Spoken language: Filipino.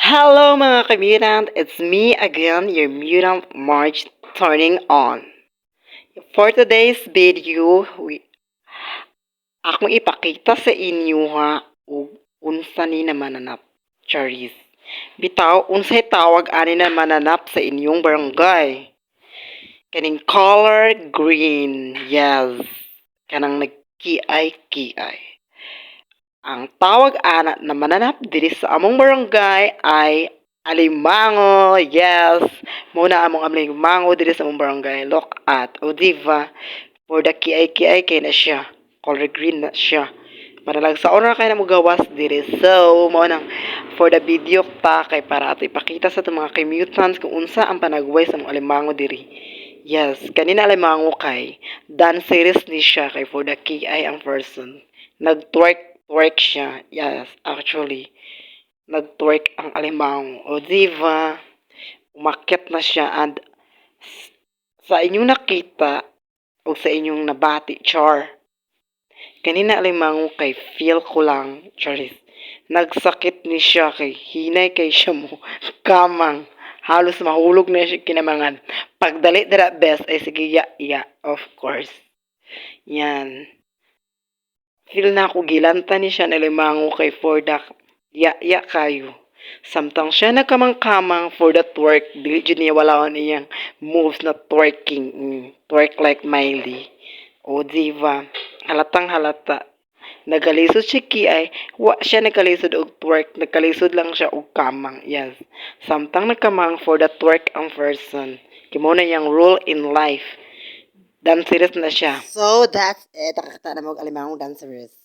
Hello mga kamutant, it's me again, your mutant March turning on. For today's video, akong ipakita sa inyo ha, unsa ni na mananap, Charis. Bitaw, unsay tawag ani na mananap sa inyong barangay? Kaning color green, yes. Kanang nagkiay-kiay. Ang tawag ana na mananap diri sa among barangay ay alimango. Yes, muna among alimango diri sa among barangay. Look at, o diva, for the kiay-kiay kay na siya. Color green na siya. Manalag sa honor kay na mo gawas diri. So, mo nang for the video ta kay para ato ipakita sa itong mga commutants kung unsa ang panagway sa among alimango diri. Yes, kanina alimango kay dance series ni siya kay for the kiay ang person. Nag-twerk siya. Yes, actually. Nag-twerk ang alimango. O diva, umakyat na siya and sa inyong nakita o sa inyong nabati, char. Kanina alimango kay feel ko lang, charis. Nagsakit ni siya kay hinay kay siya mo kamang. Halos mahulog na siya kinamangan. Pagdali dira best ay sige ya, of course. Yan. Feel na ako gilanta ni siya na limango kay for the ya kayo. Samtang siya nagkamang-kamang for the twerk, dili dyan niya walaon iyang moves na twerking. Twerk like Miley. O diva, halatang halata. Nagalisod siya ay wa siya nagkalisod og twerk, nagkalisod lang siya og kamang. Yes. Samtang nagkamang for the twerk ang person. Kimo na yang rule in life. Dancerous na siya. So, that's it. Nakakita na mag alimangong dancerous.